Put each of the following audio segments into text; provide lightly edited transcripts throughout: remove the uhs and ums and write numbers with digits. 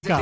का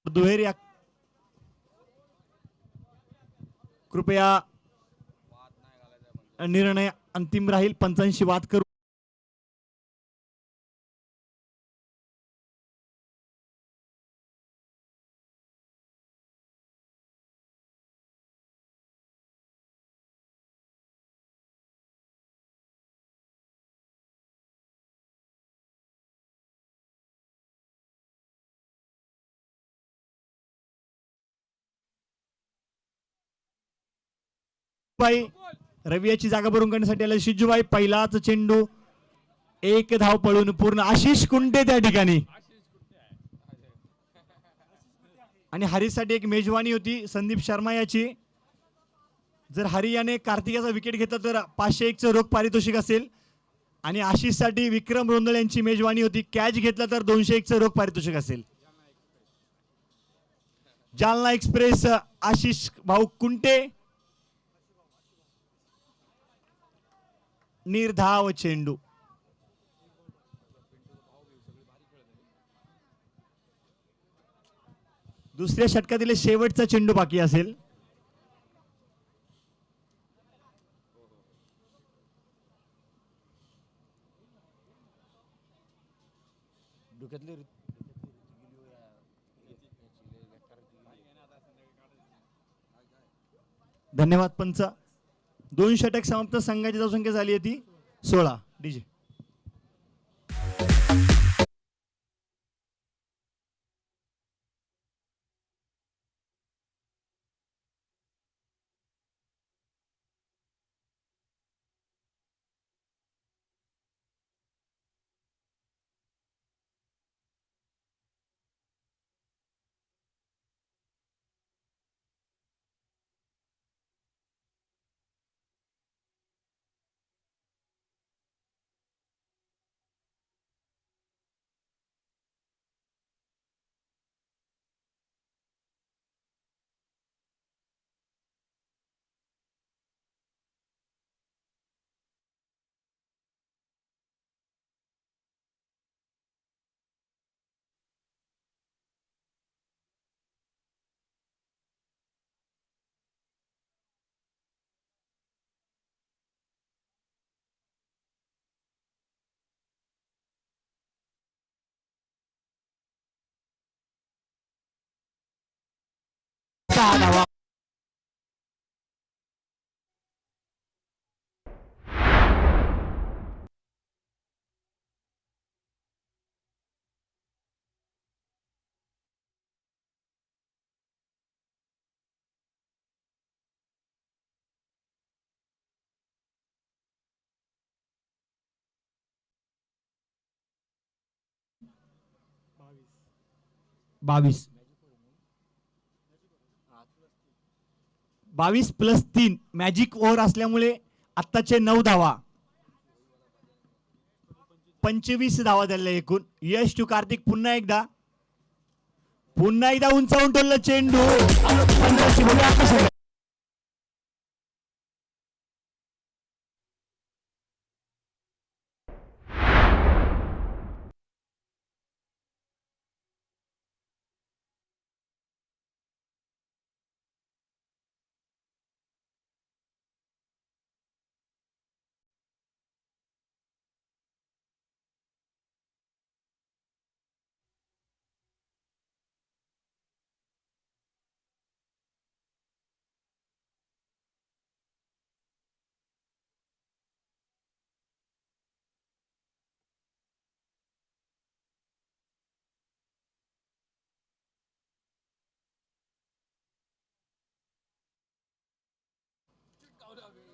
दुहेरी कृपया निर्णय अंतिम राहील. पंचांशी वाद करू. रवियाची जागा भरून करण्यासाठी आले शिजूबाई. पहिलाच चेंडू एक धाव पळून पूर्ण. आशिष कुंटे त्या ठिकाणी आणि हरीसाठी एक मेजवानी होती संदीप शर्मा याची. जर हरी याने कार्तिकाचा विकेट घेतला तर 501 चं रोख पारितोषिक असेल आणि आशिषसाठी विक्रम रोंदळ यांची मेजवानी होती. कॅच घेतला तर 201 चं रोख पारितोषिक असेल. जालना एक्सप्रेस आशिष भाऊ कुंटे. निर्धाव चेंडू. दुसऱ्या षटकातील शेवटचा चेंडू बाकी असेल. धन्यवाद पंच. 2 षटक समाप्त. संघाची धावसंख्या झाली आहे ती 16. डीजे 22 22+3 मॅजिक ओव्हर असल्यामुळे आत्ताचे 9 धावा, 25 धावा झालेल्या एकूण. यश टू कार्तिक पुन्हा एकदा उंचावून टोललं चेंडू.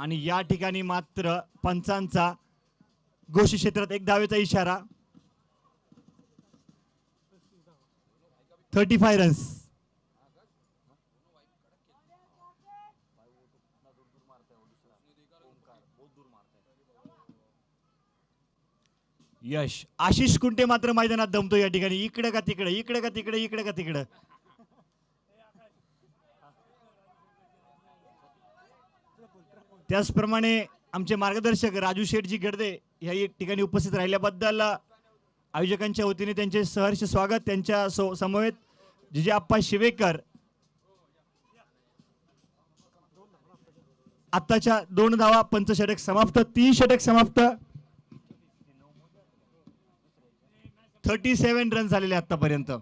आणि या ठिकाणी मात्र पंचांचा घोषित क्षेत्रात एक धावेचा इशारा. 35 रन्स. यश. आशिष कुंटे मात्र मैदानात दमतो या ठिकाणी. इकडे का तिकडे, इकडे का तिकडे, इकडे का तिकडे. त्याचप्रमाणे आमचे मार्गदर्शक राजू शेठजी गडदे या ठिकाणी उपस्थित राहिल्याबद्दल आयोजकांच्या वतीने त्यांचे सहर्ष स्वागत. त्यांच्या समवेत जिजे आप्पा शिवेकर. आत्ताच्या 2 धावा, 5 षटक समाप्त, 3 षटक समाप्त, 37 रन झालेले आतापर्यंत.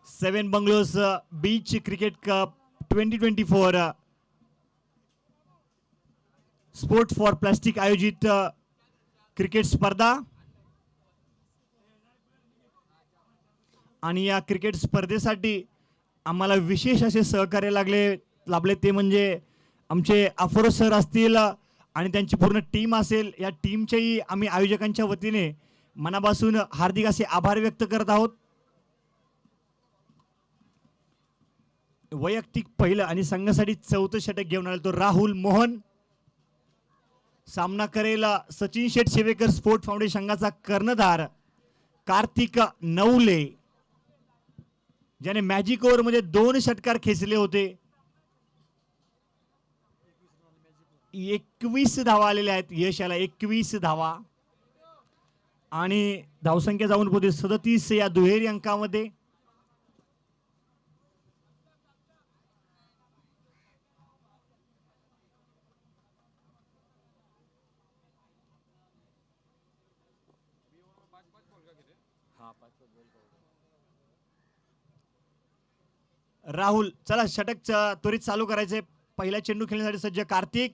7 bungalows beach cricket cup 2024 sport for plastic आयोजित क्रिकेट स्पर्धा. आणि या क्रिकेट स्पर्धेसाठी आम्हाला विशेष असे सहकार्य लाभले ते म्हणजे आमचे अफरोज सर असतील आणि त्यांची पूर्ण टीम असेल. या टीमचेही आम्ही आयोजकांच्या वतीने मनापासून हार्दिक असे आभार व्यक्त करत आहोत. वैयक्तिक पहिलं आणि संघासाठी 4थं षटक घेऊन आला तो राहुल मोहन. सामना करेल सचिन शेठ शेवेकर स्पोर्ट फाउंडेशन संघाचा कर्णधार कार्तिक नवले, ज्याने मॅजिक ओव्हर मध्ये 2 षटकार खेचले होते. 21 धावा आलेल्या आहेत यशाला. 21 धावा आणि धावसंख्या जाऊन पोहोचते 37 या दुहेरी अंकामध्ये. राहुल, चला षटक त्वरित चालू करायचे. पहिला चेंडू खेळण्यासाठी सज्ज कार्तिक.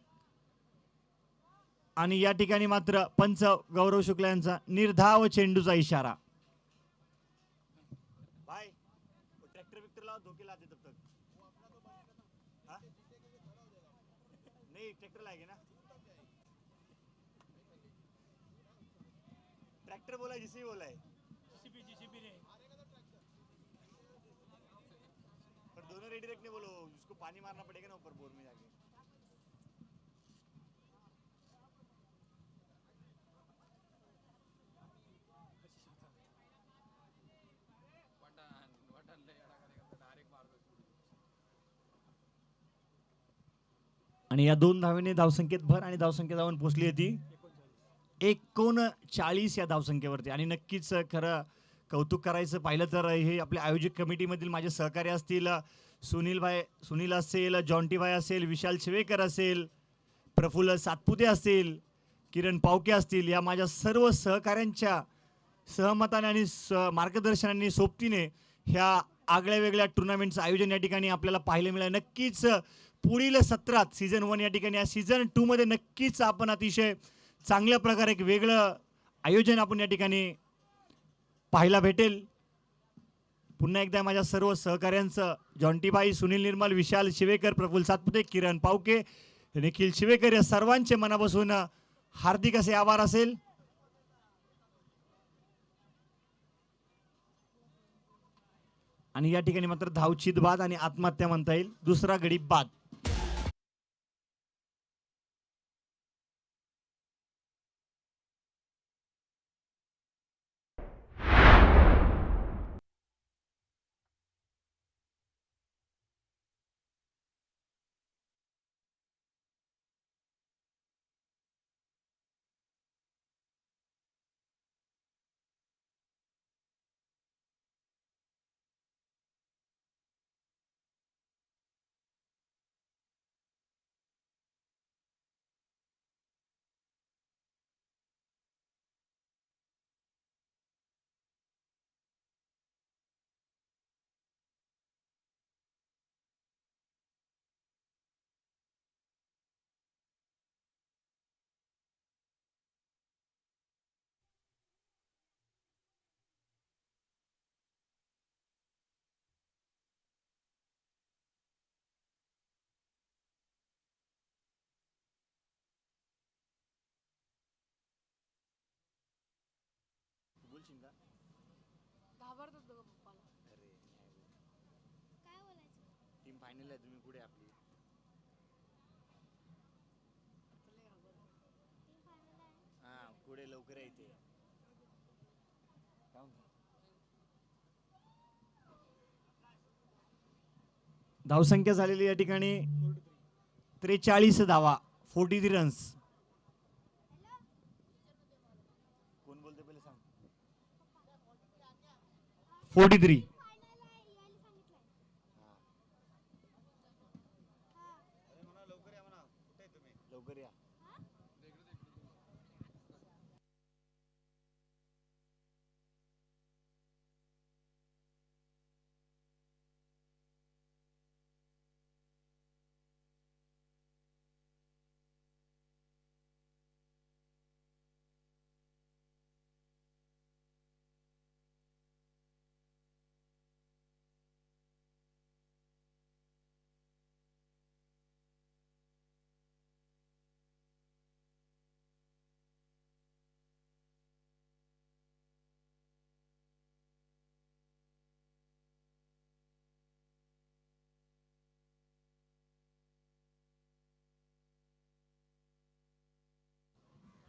आणि या ठिकाणी मात्र पंच गौरव शुक्ला यांचा निर्धाव चेंडूचा इशारा. बाय ट्रॅक्टर विक्टर लाव, धोके लाते तब तक. नहीं ट्रैक्टर लाएंगे ना. ट्रैक्टर बोला जिसे बोला है. जीसीबी ने. पर दोनों रेडी रखने बोलो, उसको पानी मारना पड़ेगा ना ऊपर बोर में जाके. आणि या 2 धावेने धावसंख्येत भर आणि धावसंख्या जाऊन पोहोचली होती 39 या धावसंख्येवरती. आणि नक्कीच खरं कौतुक करायचं पाहिलं तर हे आपल्या आयोजक कमिटीमधील माझे सहकारी असतील, सुनील असेल, जॉन्टीभाई असेल, विशाल शिवेकर असेल, प्रफुल्ल सातपुते असतील, किरण पावके असतील, या माझ्या सर्व सहकाऱ्यांच्या सहमताने आणि मार्गदर्शनाने सोबतीने ह्या आगळ्या वेगळ्या टुर्नामेंटचं आयोजन या ठिकाणी आपल्याला पाहायला मिळालं. नक्कीच पुढील सत्रात सीझन 1 या ठिकाणी सीझन 2 मध्ये नक्कीच आपण अतिशय चांगल्या प्रकारे एक वेगळं आयोजन आपण या ठिकाणी पाहायला भेटेल. पुन्हा एकदा माझ्या सर्व सहकाऱ्यांचं जॉन्टीबाई, सुनील निर्मल, विशाल शिवेकर, प्रफुल्ल सातपुते, किरण पावके, निखिल शिवेकर या सर्वांचे मनापासून हार्दिक असे आभार असेल. आणि या ठिकाणी मात्र धावचीत बाद आणि आत्महत्या म्हणता येईल, दुसरा गडी बाद. घाबरतात दोघं पप्पाला. काय बोलायचं? टीम फायनल आहे, तुम्ही पुढे आपली. टीम फायनल आहे. हा पुढे लवकर येते. धावसंख्या झालेली या ठिकाणी 43 धावा, 43 रन्स. कोण बोलते पहिले सांग. 43. फायनल आहे यायला सांगितलंय. लवकर या.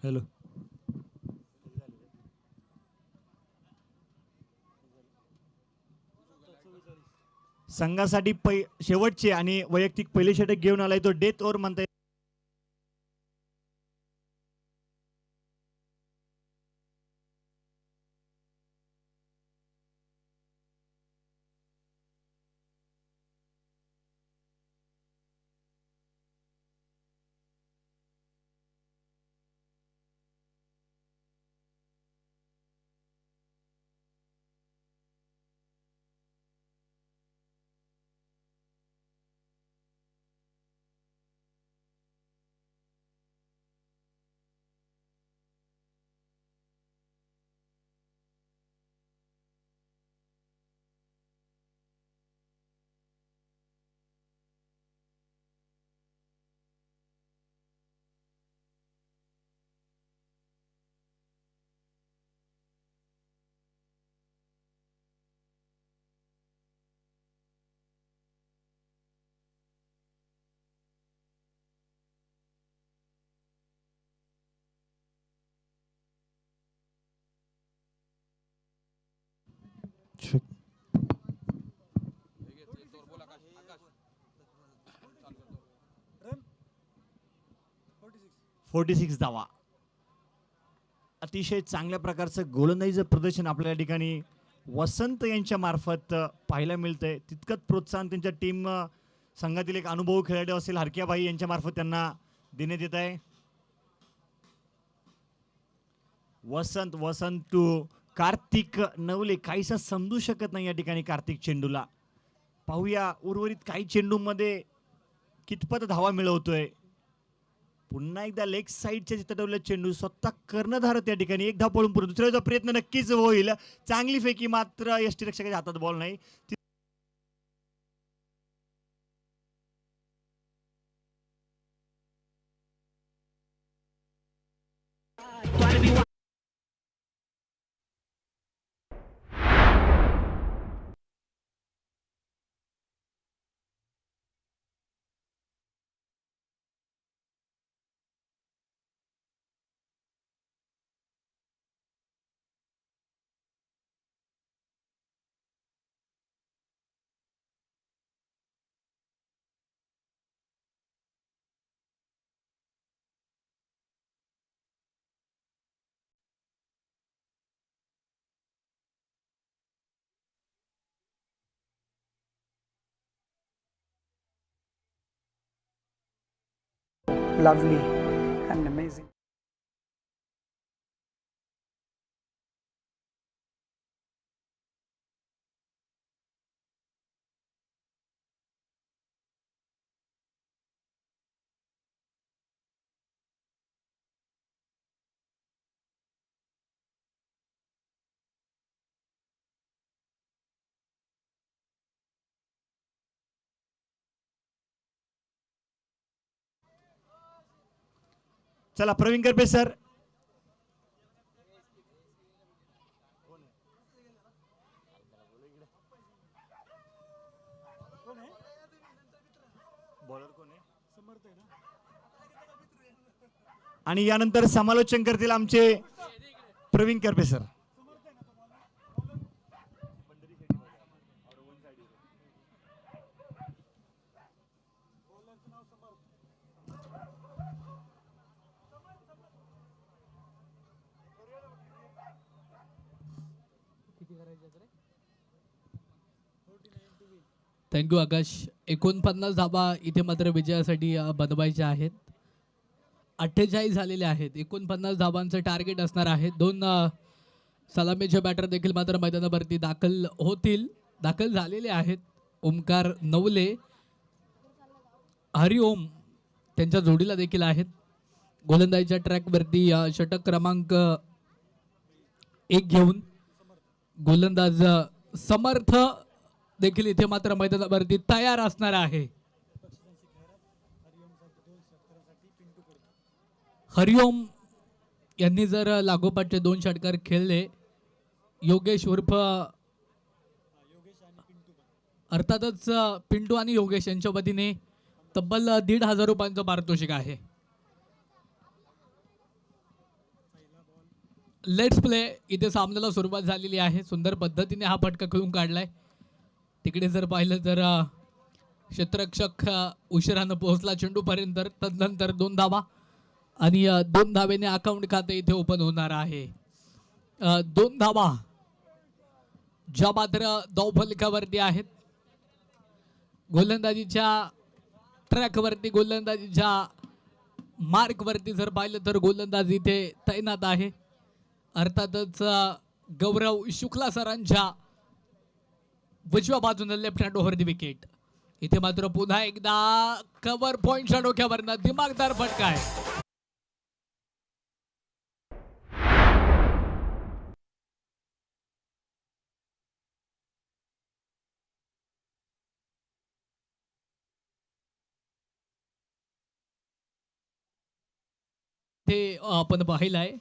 हॅलो. संघासाठी शेवटचे आणि वैयक्तिक पहिले षटक घेऊन आलाय तो डेथ ओव्हर म्हणता येईल. Check. 46 धावा. अतिशय चांगल्या प्रकारचं गोलंदाजीचं प्रदर्शन आपल्या ठिकाणी वसंत यांच्या मार्फत पाहायला मिळतंय. तितकंच प्रोत्साहन त्यांच्या टीम संघातील एक अनुभव खेळाडू असेल हरक्याबाई यांच्या मार्फत त्यांना देण्यात येत आहे. वसंत टू कार्तिक नवले. काहीसा समजू शकत नाही या ठिकाणी कार्तिक चेंडूला. पाहूया उर्वरित काही चेंडूमध्ये कितपत धावा मिळवतोय. पुन्हा एकदा लेग साईडच्या चितटवलेला चेंडू स्वतः कर्णधार त्या ठिकाणी एक धाव पळून पुढे. दुसऱ्याचा प्रयत्न नक्कीच होईल. चांगली फेकी मात्र यष्टीरक्षकाच्या हातात बॉल नाही. lovely and amazing. चला प्रवीण करपे सर. आणि यानंतर समालोचन करतील आमचे प्रवीण करपे सर. थँक्यू आकाश. 49 धाबा इथे मात्र विजयासाठी बनवायचे आहेत. 48 झालेले आहेत. 49 धाबांचं टार्गेट असणार आहे. 2 सलामीचे बॅटर देखील मात्र मैदानावरती दाखल होतील, दाखल झालेले आहेत. ओमकार नवले, हरिओम त्यांच्या जोडीला देखील आहेत. गोलंदाजीच्या ट्रॅकवरती षटक क्रमांक 1 घेऊन गोलंदाज समर्थ देखील इथे मात्र मैदानावरती तयार असणार आहे. हरिओम यांनी जर लागोपाठचे 2 षटकार खेळले, योगेश उर्फ अर्थातच पिंटू आणि योगेश यांच्या वतीने तब्बल 1,500 रुपयांचं पारितोषिक आहे. Let's play. इथे सामन्याला सुरुवात झालेली आहे. सुंदर पद्धतीने हा फटका खेळून काढलाय. तिकडे जर पाहिलं तर क्षेत्ररक्षक उशिरानं पोहोचला चेंडूपर्यंत. तदनंतर 2 धावा आणि 2 धावेने अकाउंट खाते इथे ओपन होणार आहे. 2 धावा ज्या मात्र धावफलकावरती आहेत. गोलंदाजीच्या ट्रॅकवरती, गोलंदाजीच्या मार्कवरती जर पाहिलं तर गोलंदाज इथे तैनात आहे. अर्थातच गौरव शुक्ला सरांच्या उजव्या बाजूने left hand over the wicket. इथे मात्र पुन्हा एकदा कव्हर पॉइंटच्या डोक्यावरनं दिमागदार फटका आहे. ते आपण पाहिलं आहे.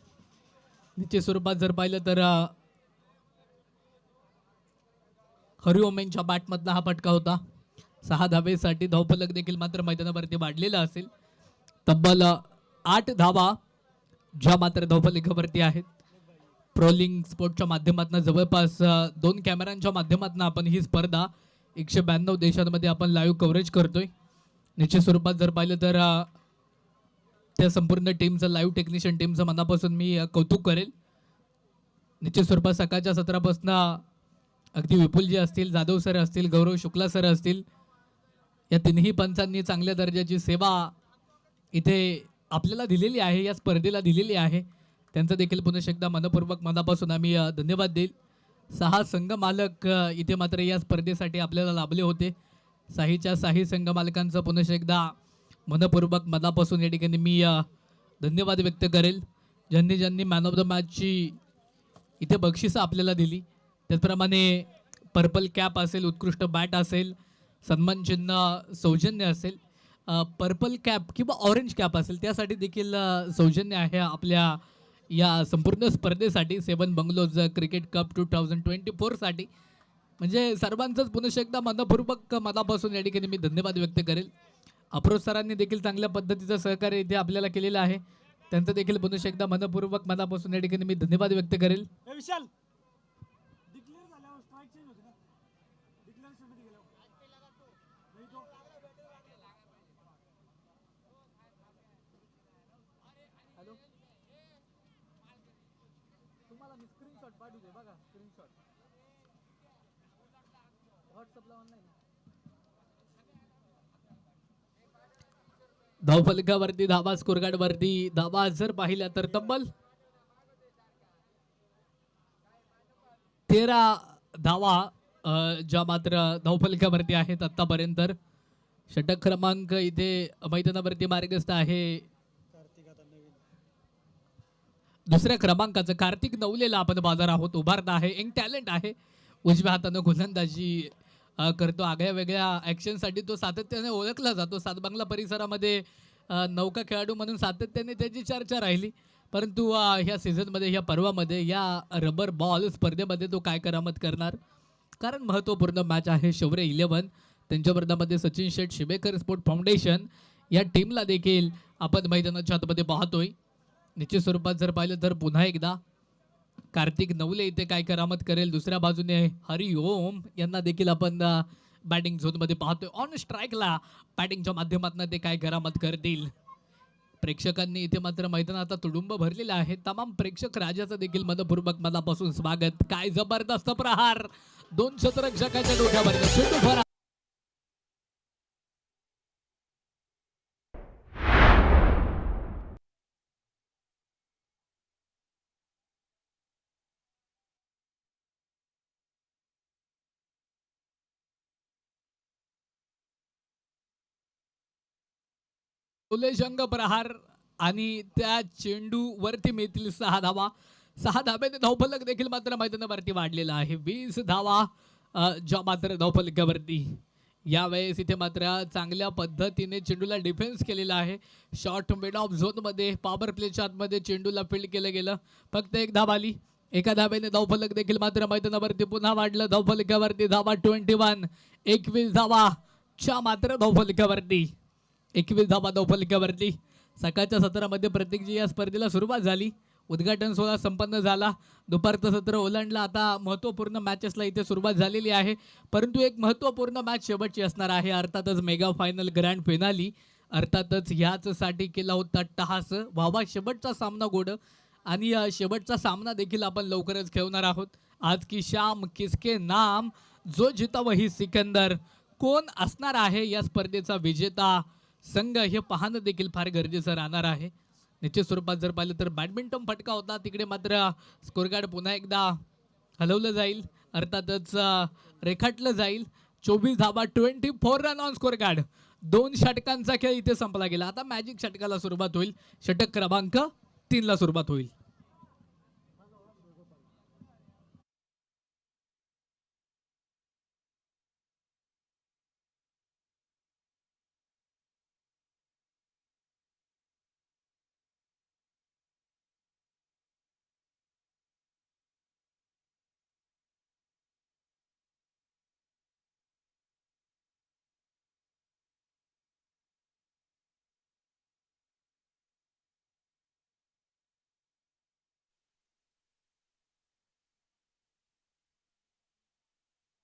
निश्चित स्वरूपात जर पाहिलं तर हरिओम यांच्या बॅटमधला हा फटका होता. 6 धावेसाठी धावफलक देखील मात्र मैदानावरती वाढलेला असेल. तब्बल 8 धावा ज्या मात्र धावफलकावरती आहेत. प्रोलिंग स्पोर्टच्या माध्यमातून जवळपास 2 कॅमेऱ्यांच्या माध्यमातून आपण ही स्पर्धा 192 देशांमध्ये आपण लाईव्ह कव्हरेज करतोय. निश्चित स्वरूपात जर पाहिलं तर त्या संपूर्ण टीमचं, लाईव्ह टेक्निशियन टीमचं मनापासून मी कौतुक करेल. निश्चित स्वरूपात सकाळच्या सत्रापासून अगदी विपुलजी असतील, जाधव सर असतील, गौरव शुक्ला सर असतील, या तिन्ही पंचांनी चांगल्या दर्जाची सेवा इथे आपल्याला दिलेली आहे, या स्पर्धेला दिलेली आहे. त्यांचं देखील पुन्हा एकदा मनपूर्वक मनापासून आम्ही धन्यवाद देईल. 6 संघ मालक इथे मात्र या स्पर्धेसाठी आपल्याला लाभले होते. साहीच्या 6 संघ मालकांचं पुन्हा एकदा मनपूर्वक मनापासून या ठिकाणी मी धन्यवाद व्यक्त करेल. ज्यांनी ज्यांनी मॅन ऑफ द मॅचची इथे बक्षिसं आपल्याला दिली. त्याचप्रमाणे पर्पल कॅप असेल, उत्कृष्ट बॅट असेल, सन्मान चिन्ह सौजन्य असेल, पर्पल कॅप किंवा ऑरेंज कॅप असेल त्यासाठी देखील सौजन्य आहे आपल्या या संपूर्ण स्पर्धेसाठी. 7 बंगलोज क्रिकेट कप 2024साठी. म्हणजे सर्वांचंच पुन्हा एकदा मनपूर्वक मनापासून या ठिकाणी मी धन्यवाद व्यक्त करेल. अफरोज सरांनी देखील चांगल्या पद्धतीचं सहकार्य इथे आपल्याला केलेलं आहे. त्यांचं देखील पुन्हा एकदा मनपूर्वक मनापासून या ठिकाणी मी धन्यवाद व्यक्त करेल. धावफलकावरती धावा, स्कोर कार्ड वरती धावा जर पाहिल्या तर तब्बल 13 धावा ज्या मात्र धावफलकावरती आहेत आतापर्यंत. षटक क्रमांक इथे मैदानावरती मार्गस्थ आहे दुसऱ्या क्रमांकाचं कार्तिक नवलेला आपण बाजार आहोत उभारत आहे. यंग टॅलेंट आहे, उजव्या हातानं गोलंदाजी करतो. आगळ्या वेगळ्या ॲक्शनसाठी तो सातत्याने ओळखला जातो. सातबांगला परिसरामध्ये नौका खेळाडू म्हणून सातत्याने त्याची चर्चा राहिली. परंतु ह्या सीझनमध्ये, ह्या पर्वामध्ये, या रबर बॉल स्पर्धेमध्ये तो काय करामत करणार, कारण महत्त्वपूर्ण मॅच आहे. शौर्य 11 त्यांच्या वर्धामध्ये सचिन शेठ शिबेकर स्पोर्ट फाउंडेशन या टीमला देखील आपण मैदानाच्या आतमध्ये पाहतोय. निश्चित स्वरूपात जर पाहिलं तर पुन्हा एकदा कार्तिक नवले इथे काय करामत करेल. दुसऱ्या बाजूने हरिओम यांना देखील आपण बॅटिंग झोनमध्ये पाहतोय. ऑन स्ट्राईकला बॅटिंगच्या माध्यमातून ते काय करामत करतील. प्रेक्षकांनी इथे मात्र मैदानाचा तुडुंब भरलेला आहे. तमाम प्रेक्षक राजाचं देखील मनपूर्वक मनापासून स्वागत. काय जबरदस्त प्रहार, 2 क्षेत्ररक्षकाच्या डोक्यावर चेंडू फरा. उल्लेशंग प्रहार आणि त्या चेंडू वरती मिळतील 6 धावा. 6 धाब्याने धावफलक देखील मात्र मैदानावरती वाढलेला आहे. 20 धावा ज्या मात्र धावफलकावरती. यावेळेस इथे मात्र चांगल्या पद्धतीने चेंडूला डिफेन्स केलेला आहे. शॉर्ट मिड ऑफ झोनमध्ये पॉवर प्लेच्या आतमध्ये चेंडूला फील्ड केलं गेलं. फक्त 1 धाव आली. एका धाब्याने धावफलक देखील मात्र मैदानावरती पुन्हा वाढलं. धावफलकावरती धावा 21. 21 धावा च्या मात्र धावफलकावरती. 21 धावा धावफलकावरती. सकाळच्या सत्रामध्ये प्रत्येकजी या स्पर्धेला सुरुवात झाली. उद्घाटन सोहळा संपन्न झाला. दुपारचं सत्र ओलांडलं. आता महत्त्वपूर्ण मॅचेसला इथे सुरुवात झालेली आहे. परंतु एक महत्त्वपूर्ण मॅच शेवटची असणार आहे. अर्थातच मेगा फायनल ग्रँड फिनाली. अर्थातच ह्याचसाठी केला होता टास व्हावा शेवटचा सामना गोड. आणि शेवटचा सामना देखील आपण लवकरच खेळणार आहोत. आज की शाम किसके नाम, जो जिता वही सिकंदर. कोण असणार आहे या स्पर्धेचा विजेता संघ हे पाहणं देखील फार गरजेचं राहणार आहे. निश्चित स्वरूपात जर पाहिलं तर बॅडमिंटन फटका होता. तिकडे मात्र स्कोर कार्ड पुन्हा एकदा हलवलं जाईल. अर्थातच रेखाटलं जाईल. 24 धावा 24 रन ऑन स्कोर कार्ड. 2 षटकांचा खेळ इथे संपला गेला. आता मॅजिक षटकाला सुरुवात होईल. षटक क्रमांक 3 ला सुरुवात होईल.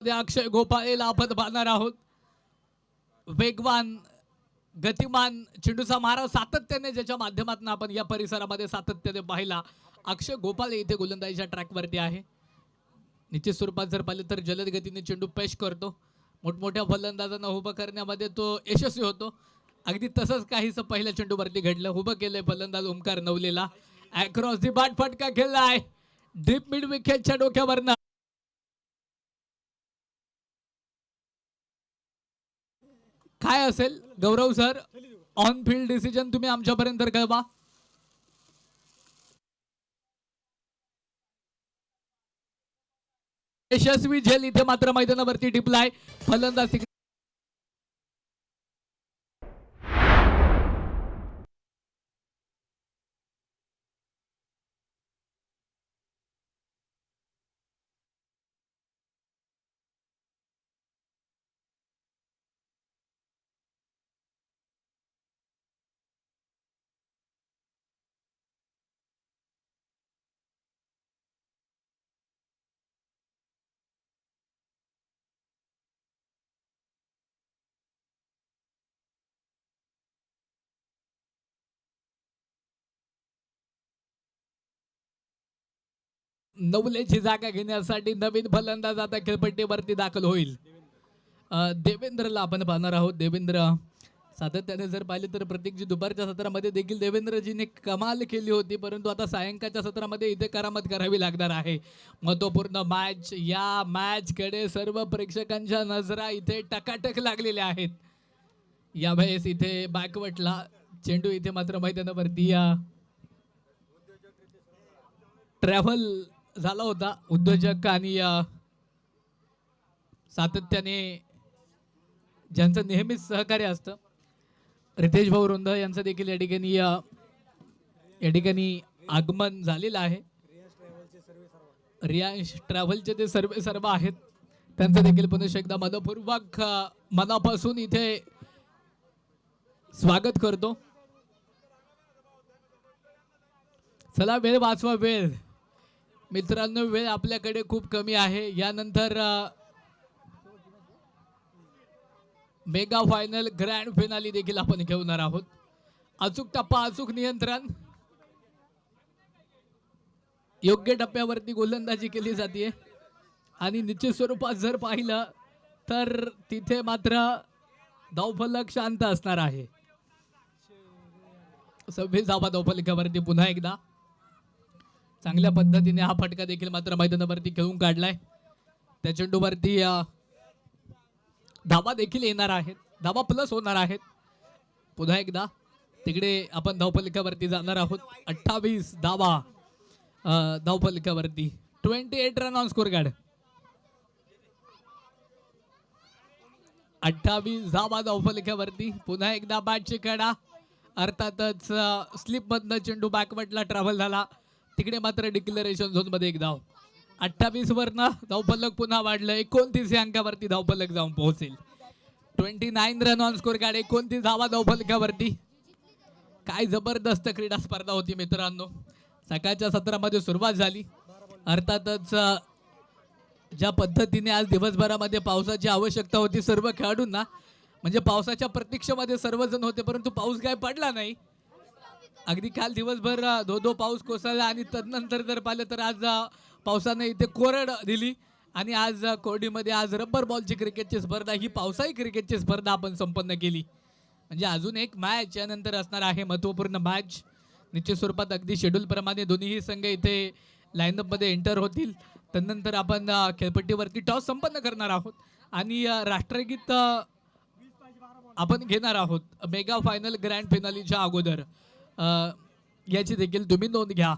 अक्षय गोपाळेला आपण पाहणार आहोत. वेगवान, गतिमान चेंडूचा मारा सातत्याने ज्याच्या माध्यमातून आपण या परिसरामध्ये सातत्याने पाहिला. अक्षय गोपाळे इथे गोलंदाजीच्या ट्रॅकवरती आहे. निश्चित स्वरूपात जर पाहिलं तर जलद गतीने चेंडू पेश करतो. मोठमोठ्या फलंदाजांना उभं करण्यामध्ये तो यशस्वी होतो. अगदी तसंच काहीसं पहिल्या चेंडूवरती घडलं. उभं केलंय फलंदाज ओमकार नवलेला. अक्रॉस दी बाट फटका खेळलाय डीप मिड विकेटच्या डोक्यावरनं. काय असेल गौरव सर, ऑन फील्ड डिसिजन तुम्ही आमच्यापर्यंत कळवा. यशस्वी झेल इथे मात्र मैदानावरती टिपलाय. फलंदाज नवलेची जागा घेण्यासाठी नवीन फलंदाज आता खेळपट्टीवरती दाखल होईल. देवेंद्रला आपण पाहणार आहोत. देवेंद्र सातत्याने जर पाहिलं तर प्रत्येकजी दुपारच्या सत्रामध्ये देखील देवेंद्रजीने कमाल केली होती, परंतु आता सायंकाळच्या सत्रामध्ये इथे करामत करावी लागणार आहे. महत्वपूर्ण मॅच, या मॅचकडे सर्व प्रेक्षकांच्या नजरा इथे टकाटक लागलेल्या आहेत. यावेळेस इथे बॅकवटला चेंडू इथे मात्र मैदानावरती ट्रॅव्हल झाला होता. उद्योजक आणि सातत्याने ज्यांचं नेहमीच सहकार्य असतं, रितेश भाऊ रुंद यांचं देखील या ठिकाणी आगमन झालेलं आहे. रियांश ट्रॅव्हलचे ते सर्व आहेत, त्यांचं देखील पुन्हा एकदा मनपूर्वक मनापासून इथे स्वागत करतो. चला वेळ वाचवा, वेळ मित्रांनो, वेळ आपल्याकडे खूप कमी आहे. यानंतर मेगा फायनल ग्रँड फिनाली देखील आपण घेणार आहोत. अचूक टप्पा, अचूक नियंत्रण, योग्य टप्प्यावरती गोलंदाजी केली जाते आणि निश्चित स्वरूपात जर पाहिलं तर तिथे मात्र धावफलक शांत असणार आहे. 26 धावा धावफलकावरती पुन्हा एकदा चांगल्या पद्धतीने हा फटका देखील मात्र मैदानावरती खेळून काढलाय. त्या चेंडूवरती धावा देखील येणार आहेत, धावा प्लस होणार आहेत. पुन्हा एकदा तिकडे आपण धावफलकावरती जाणार आहोत. 28 धावा धावफलकावरती, 28 रन ऑन स्कोर कार्ड. 28 धावा धावफलकावरती. पुन्हा एकदा बॅटची कडा, अर्थातच स्लिप मधनं चेंडू बॅकवर्डला ट्रॅव्हल झाला. तिकडे मात्र डिक्लेरेशन झोन मध्ये एक धाव. 28 वरनं धावफलक पुन्हा वाढलं, 29 या अंकावरती धावफलक जाऊन पोहोचेल. 29 रन ऑन स्कोर कार्ड, 29 धावा धावफलकावरती. काय जबरदस्त क्रीडा स्पर्धा होती मित्रांनो. सकाळच्या सत्रामध्ये सुरुवात झाली. अर्थातच ज्या पद्धतीने आज दिवसभरामध्ये पावसाची आवश्यकता होती सर्व खेळाडूंना, म्हणजे पावसाच्या प्रतीक्षेमध्ये सर्वजण होते, परंतु पाऊस काय पडला नाही. अगदी काल दिवसभर धो पाऊस कोसळला आणि तदनंतर जर पाहिलं तर आज पावसाने इथे कोरड दिली आणि आज कोर्डीमध्ये आज रब्बर बॉलची क्रिकेटची स्पर्धा, ही पावसाळी क्रिकेटची स्पर्धा आपण संपन्न केली. म्हणजे अजून एक मॅच यानंतर असणार आहे, महत्त्वपूर्ण मॅच. निश्चित स्वरूपात अगदी शेड्यूल प्रमाणे दोन्ही संघ इथे लाईनअप मध्ये एंटर होतील. त्यानंतर आपण खेळपट्टीवरती टॉस संपन्न करणार आहोत आणि राष्ट्रगीत आपण घेणार आहोत. मेगा फायनल ग्रँड फिनालीच्या अगोदर याची देखील तुम्ही नोंद घ्या.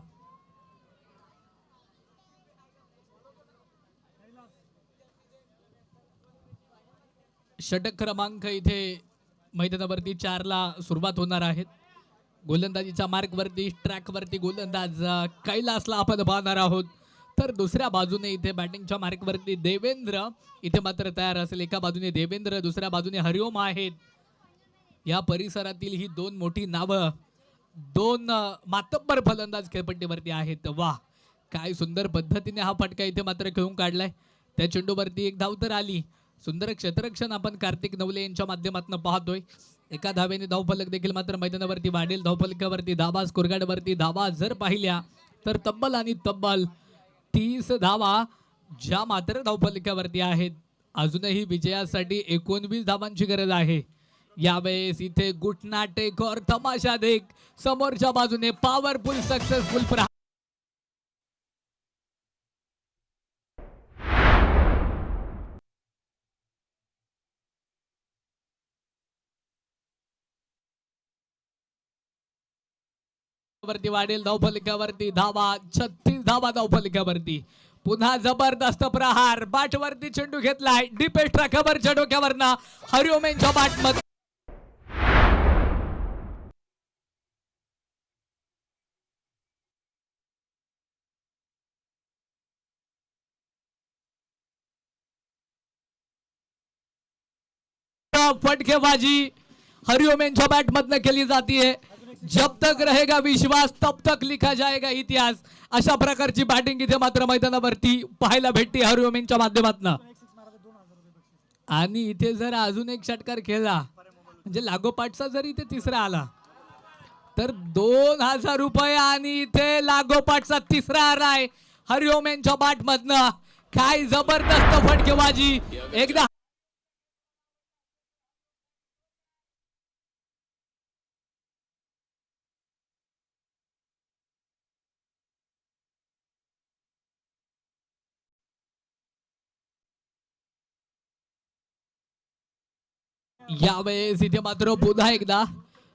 षटक क्रमांक इथे मैदानावरती 4 ला सुरुवात होणार आहेत. गोलंदाजीच्या मार्कवरती ट्रॅकवरती गोलंदाज कैलासला आपण पाहणार आहोत, तर दुसऱ्या बाजूने इथे बॅटिंगच्या मार्कवरती देवेंद्र इथे मात्र तयार असेल. एका बाजूने देवेंद्र, दुसऱ्या बाजूने हरिओम आहेत. या परिसरातील ही दोन मोठी नावं, दोन मातब्बर फलंदाज खेळपट्टीवरती आहेत. वा, काय सुंदर पद्धतीने हा फटका इथे मात्र खेळून काढलाय. त्या चेंडूवरती एक धाव तर आली. सुंदर क्षेत्ररक्षण आपण कार्तिक नवले यांच्या माध्यमातून पाहतोय. एका धावेने धावफलक देखील मात्र मैदानावरती वाढेल. धावफलकावरती धावा, स्कोरकार्डवरती धावा जर पाहिल्या तर तब्बल आणि तब्बल 30 धावा ज्या मात्र धावफलकावरती आहेत. अजूनही विजयासाठी 19 धावांची गरज आहे. यावेळेस इथे गुटना टेक और तमाशा देख, समोरच्या बाजूने पॉवरफुल सक्सेसफुल वरती वाढेल. धावफलकावरती धावा, 36 धावा धावफलकावरती. पुन्हा जबरदस्त प्रहार, बाटवरती चेंडू घेतलाय, डीप एक्स्ट्रा कव्हरच्या डोक्यावरनं हरिओम यांच्या बाटमध्ये फटकेबाजी हरिओम यांच्या बॅट मधनं केली जाते. जब तक रहेगा विश्वास तब तक लिखा जाएगा इतिहास. अशा प्रकारची बॅटिंग इथे मात्र मैदानावरती पाहायला भेटते हरिओम यांच्या माध्यमातून. आणि इथे जर अजून एक षटकार खेळला म्हणजे लागोपाठचा जर इथे तिसरा आला तर 2000 रुपये आणि इथे लागोपाठचा तिसरा आलाय हरिओम यांच्या बॅट मधनं. काय जबरदस्त फटकेबाजी. एकदा यावेळेस इथे मात्र पुन्हा एकदा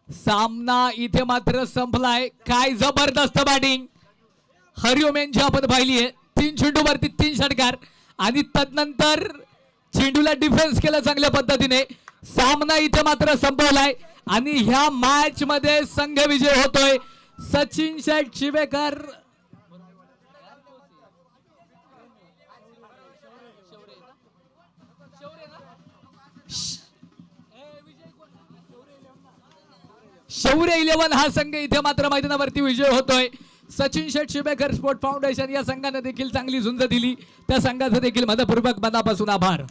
सामना इथे मात्र संपलाय. काय जबरदस्त बॅटिंग हरिओम यांची आपण पाहिली आहे. 3 चेंडूवरती 3 षटकार आणि तदनंतर चेंडूला डिफेन्स केलं चांगल्या पद्धतीने. सामना इथे मात्र संपवलाय आणि ह्या मॅच मध्ये संघ विजय होतोय. सचिन शेठ शिवेकर शौर्य 11 हा संघ इथे मात्र मैदानावरती विजय होतोय. सचिन शेठ शिवेकर स्पोर्ट फाउंडेशन या संघाने देखील चांगली झुंज दिली. त्या संघाचं देखील मनपूर्वक मनापासून आभार.